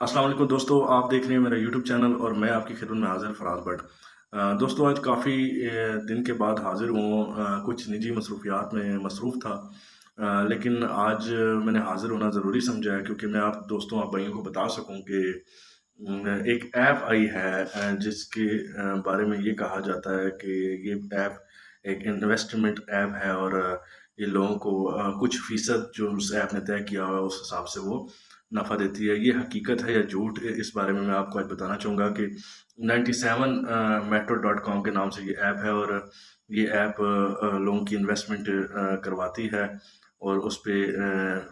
अस्सलाम वालेकुम दोस्तों, आप देख रहे हैं मेरा यूट्यूब चैनल और मैं आपकी खिदमत में हाज़िर फराज भट्ट। दोस्तों आज काफ़ी दिन के बाद हाज़िर हूँ। कुछ निजी मसरूफ़ियात में मसरूफ़ था। लेकिन आज मैंने हाज़िर होना ज़रूरी समझा है क्योंकि मैं आप दोस्तों, आप भाइयों को बता सकूँ कि एक ऐप आई है जिसके बारे में ये कहा जाता है कि ये ऐप एक इन्वेस्टमेंट ऐप है और ये लोगों को कुछ फ़ीसद जो उस ऐप ने तय किया हुआ है उस हिसाब से वो नफ़ा देती है। ये हकीकत है या झूठ, इस बारे में मैं आपको आज बताना चाहूँगा कि 97 metro.com के नाम से ये ऐप है और ये ऐप लोगों की इन्वेस्टमेंट करवाती है और उस पे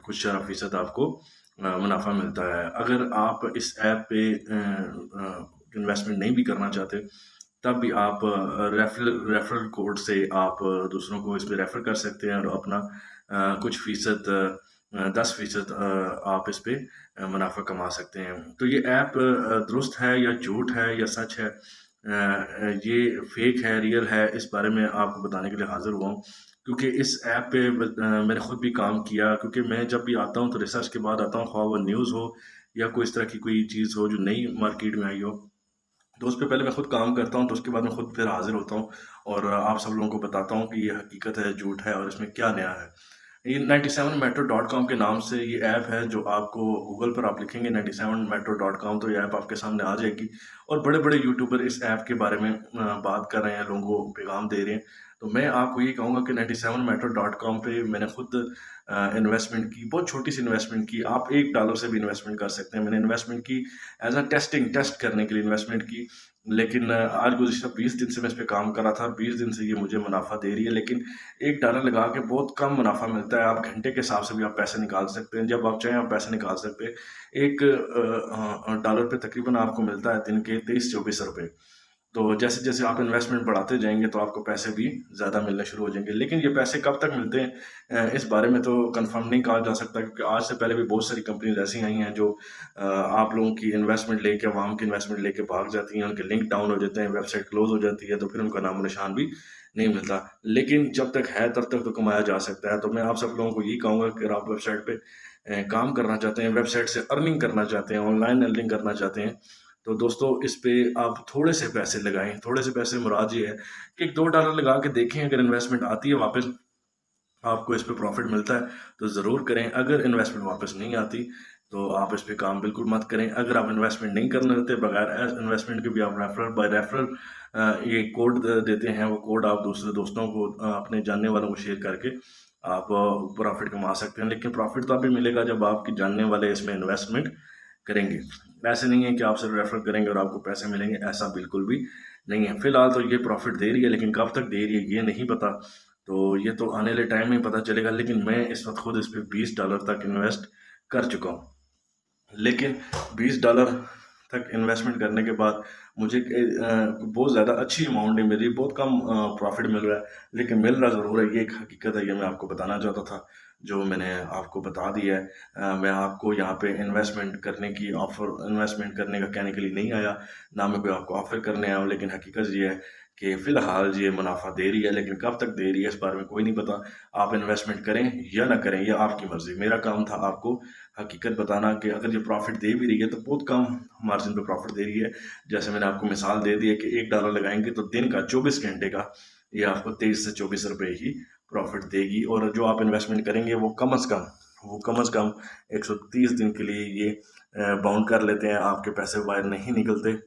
कुछ फ़ीसद आपको मुनाफ़ा मिलता है। अगर आप इस ऐप पे इन्वेस्टमेंट नहीं भी करना चाहते, तब भी आप रेफ़रल कोड से आप दूसरों को इस पे रेफ़र कर सकते हैं और अपना कुछ फ़ीसद 10% आप इस पे मुनाफ़ा कमा सकते हैं। तो ये ऐप दुरुस्त है या झूठ है या सच है, ये फ़ेक है, रियल है, इस बारे में आपको बताने के लिए हाज़िर हुआ हूँ। क्योंकि इस ऐप पे मैंने खुद भी काम किया, क्योंकि मैं जब भी आता हूँ तो रिसर्च के बाद आता हूँ, ख़्वाह वो न्यूज़ हो या कोई इस तरह की कोई चीज़ हो जो नई मार्केट में आई हो। तो उस पे पहले मैं खुद काम करता हूँ, तो उसके बाद मैं खुद फिर हाज़िर होता हूँ और आप सब लोगों को बताता हूँ कि ये हकीकत है, झूठ है और इसमें क्या नया है। ये 97metro.com के नाम से ये ऐप है जो आपको गूगल पर आप लिखेंगे 97metro.com तो ये ऐप आपके सामने आ जाएगी और बड़े-बड़े यूट्यूबर इस ऐप के बारे में बात कर रहे हैं, लोगों को पैगाम दे रहे हैं। तो मैं आपको ये कहूँगा कि 97metro.com पे मैंने खुद इन्वेस्टमेंट की, बहुत छोटी-सी इन्वेस्टमेंट की। आप $1 से भी इन्वेस्टमेंट कर सकते हैं। मैंने इन्वेस्टमेंट की एज़ अ टेस्ट करने के लिए इन्वेस्टमेंट की। लेकिन आज गुज़िश्ता 20 दिन से मैं इस पे काम कर रहा था। 20 दिन से ये मुझे मुनाफ़ा दे रही है, लेकिन $1 लगा के बहुत कम मुनाफ़ा मिलता है। आप घंटे के हिसाब से भी आप पैसे निकाल सकते हैं। जब आप चाहें आप पैसे निकाल सकते हैं। एक डॉलर पे तकरीबन आपको मिलता है दिन के 23-24 रुपए। तो जैसे-जैसे आप इन्वेस्टमेंट बढ़ाते जाएँगे तो आपको पैसे भी ज़्यादा मिलने शुरू हो जाएँगे। लेकिन ये पैसे कब तक मिलते हैं, इस बारे में तो कन्फर्म नहीं कहा जा सकता, क्योंकि आज से पहले भी बहुत सारी कंपनीज़ ऐसी आई हैं जो आप लोगों की इन्वेस्टमेंट लेके, अवाम की इन्वेस्टमेंट लेके भाग जाती हैं, उनके लिंक डाउन हो जाते हैं, वेबसाइट क्लोज़ हो जाती है, तो फिर उनका नामो-निशान भी नहीं मिलता। लेकिन जब तक है तब तक तो कमाया जा सकता है। तो मैं आप सब लोगों को यही कहूँगा कि अगर आप वेबसाइट पे काम करना चाहते हैं, वेबसाइट से अर्निंग करना चाहते हैं, ऑनलाइन अर्निंग करना चाहते हैं, तो दोस्तों इस पे आप थोड़े से पैसे लगाएँ। थोड़े से पैसे मुराद ये है कि $2 लगा के देखें, अगर इन्वेस्टमेंट आती है वापस, आपको इस पे प्रॉफ़िट मिलता है, तो ज़रूर करें। अगर इन्वेस्टमेंट वापस नहीं आती, तो आप इस पे काम बिल्कुल मत करें। अगर आप इन्वेस्टमेंट नहीं करना चाहते, बगैर इन्वेस्टमेंट के भी आप रेफ़रल ये कोड देते हैं, वो कोड आप दूसरे दोस्तों को, अपने जानने वालों को शेयर करके आप प्रॉफ़िट कमा सकते हैं। लेकिन प्रॉफ़िट तभी मिलेगा जब आपके जानने वाले इसमें इन्वेस्टमेंट करेंगे। ऐसे नहीं है कि आप सिर्फ़ रेफ़र करेंगे और आपको पैसे मिलेंगे, ऐसा बिल्कुल भी नहीं है। फ़िलहाल तो ये प्रॉफ़िट दे रही है, लेकिन कब तक दे रही है ये नहीं पता। तो ये तो आने वाले टाइम में पता चलेगा, लेकिन मैं इस वक़्त खुद इस पे $20 तक इन्वेस्ट कर चुका हूँ। लेकिन $20 तक इन्वेस्टमेंट करने के बाद मुझे बहुत ज़्यादा अच्छी अमाउंट नहीं मिल रही, बहुत कम प्रॉफ़िट मिल रहा है, लेकिन मिल रहा ज़रूर है। ये एक हकीकत है, ये मैं आपको बताना चाहता था, जो मैंने आपको बता दिया है। मैं आपको यहाँ पे इन्वेस्टमेंट करने का कहने के लिए नहीं आया, ना मैं कोई आपको ऑफ़र करने आया हूँ, लेकिन हकीकत ये है कि फ़िलहाल ये मुनाफ़ा दे रही है, लेकिन कब तक दे रही है इस बारे में कोई नहीं पता। आप इन्वेस्टमेंट करें या ना करें, ये आपकी मर्ज़ी। मेरा काम था आपको हकीकत बताना कि अगर ये प्रॉफ़िट दे भी रही है तो बहुत कम मार्जिन पे प्रॉफ़िट दे रही है। जैसे मैंने आपको मिसाल दे दी है कि $1 लगाएँगे तो दिन का 24 घंटे का ये आपको 23 से 24 रुपए ही प्रॉफ़िट देगी, और जो आप इन्वेस्टमेंट करेंगे वो कम से कम 130 दिन के लिए ये बाउंड कर लेते हैं, आपके पैसे बाहर नहीं निकलते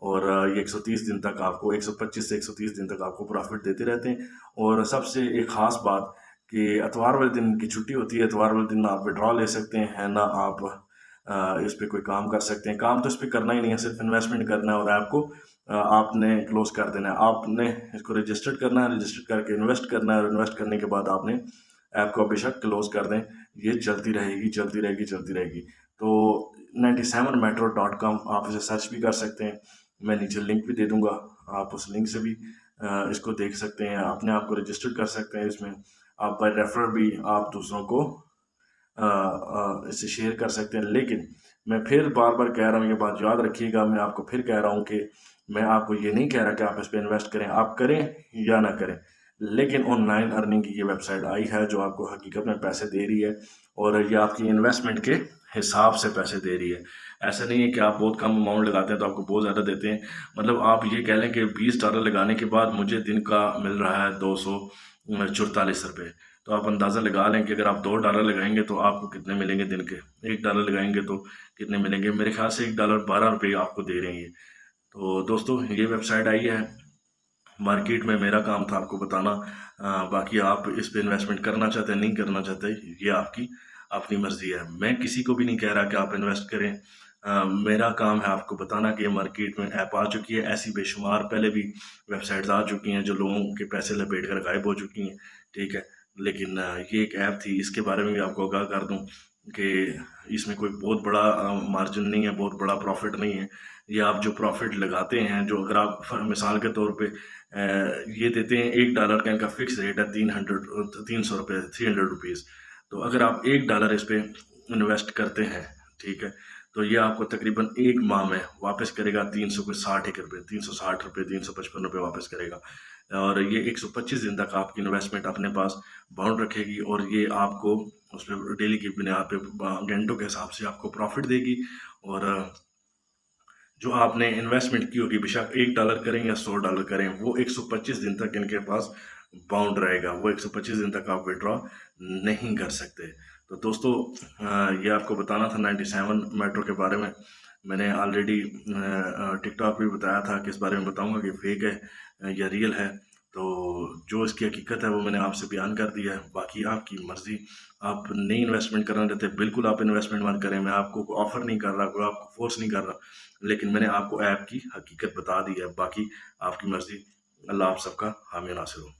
और ये 130 दिन तक आपको, 125 से 130 दिन तक आपको प्रॉफ़िट देते रहते हैं। और सबसे एक ख़ास बात कि इतवार वाले दिन की छुट्टी होती है, इतवार वाले दिन ना आप विथड्रॉ ले सकते हैं, ना आप इस पे कोई काम कर सकते हैं। काम तो इस पे करना ही नहीं है, सिर्फ़ इन्वेस्टमेंट करना है और ऐप को आपने क्लोज़ कर देना है। आपने इसको रजिस्टर्ड करना है, रजिस्टर करके इन्वेस्ट करना है और इन्वेस्ट करने के बाद आपने ऐप को बेशक क्लोज़ कर दें, ये चलती रहेगी, चलती रहेगी, चलती रहेगी। तो 97metro.com आप इसे सर्च भी कर सकते हैं। मैं नीचे लिंक भी दे दूँगा, आप उस लिंक से भी इसको देख सकते हैं, अपने आप को रजिस्टर कर सकते हैं इसमें। आप बाय रेफ़रल भी आप दूसरों को इसे शेयर कर सकते हैं। लेकिन मैं फिर बार-बार कह रहा हूँ, ये बात याद रखिएगा, मैं आपको फिर कह रहा हूँ कि मैं आपको ये नहीं कह रहा कि आप इस पे इन्वेस्ट करें, आप करें या ना करें। लेकिन ऑनलाइन अर्निंग की ये वेबसाइट आई है जो आपको हकीकत में पैसे दे रही है और ये आपकी इन्वेस्टमेंट के हिसाब से पैसे दे रही है। ऐसा नहीं है कि आप बहुत कम अमाउंट लगाते हैं तो आपको बहुत ज़्यादा देते हैं। मतलब आप ये कह लें कि $20 लगाने के बाद मुझे दिन का मिल रहा है 244 रुपये। तो आप अंदाज़ा लगा लें कि अगर आप $2 लगाएंगे तो आपको कितने मिलेंगे दिन के। $1 लगाएंगे तो कितने मिलेंगे, मेरे ख्याल से $1 ₹12 आपको दे रहे हैं ये। तो दोस्तों ये वेबसाइट आई है मार्केट में, मेरा काम था आपको बताना। बाकी आप इस पे इन्वेस्टमेंट करना चाहते हैं नहीं करना चाहते, ये आपकी अपनी मर्जी है। मैं किसी को भी नहीं कह रहा कि आप इन्वेस्ट करें। मेरा काम है आपको बताना कि ये मार्केट में ऐप आ चुकी है। ऐसी बेशुमार पहले भी वेबसाइट्स आ चुकी हैं जो लोगों के पैसे लपेट कर गायब हो चुकी हैं, ठीक है। लेकिन ये एक ऐप थी, इसके बारे में भी आपको आगाह कर दूं कि इसमें कोई बहुत बड़ा मार्जिन नहीं है, बहुत बड़ा प्रॉफिट नहीं है। ये आप जो प्रॉफिट लगाते हैं, जो अगर आप मिसाल के तौर पे ये देते हैं $1 का, इनका फिक्स रेट है 300 रुपये, 300 रुपीज़। तो अगर आप $1 इस पे इन्वेस्ट करते हैं, ठीक है, तो ये आपको तकरीबन एक माह में वापस करेगा 360 रुपये, 360 रुपये, 355 रुपये वापस करेगा। और ये 125 दिन तक आपकी इन्वेस्टमेंट अपने पास बाउंड रखेगी और ये आपको उसमें डेली की बुनियाद पे घंटों के हिसाब से आपको प्रॉफिट देगी। और जो आपने इन्वेस्टमेंट की होगी, बेशक $1 करें या $100 करें, वो 125 दिन तक इनके पास बाउंड रहेगा। वो 125 दिन तक आप विड्रॉ नहीं कर सकते। तो दोस्तों ये आपको बताना था 97 मेट्रो के बारे में। मैंने ऑलरेडी टिकटॉक पे बताया था कि इस बारे में बताऊंगा कि फेक है या रियल है। तो जो इसकी हकीकत है वो मैंने आपसे बयान कर दिया है। बाकी आपकी मर्ज़ी, आप नई इन्वेस्टमेंट करना चाहते हैं बिल्कुल आप इन्वेस्टमेंट मत करें। मैं आपको ऑफ़र नहीं कर रहा, कोई आपको फोर्स नहीं कर रहा, लेकिन मैंने आपको ऐप की हकीकत बता दी है। बाकी आपकी मर्ज़ी। अल्लाह आप सबका हामी नासिर हो।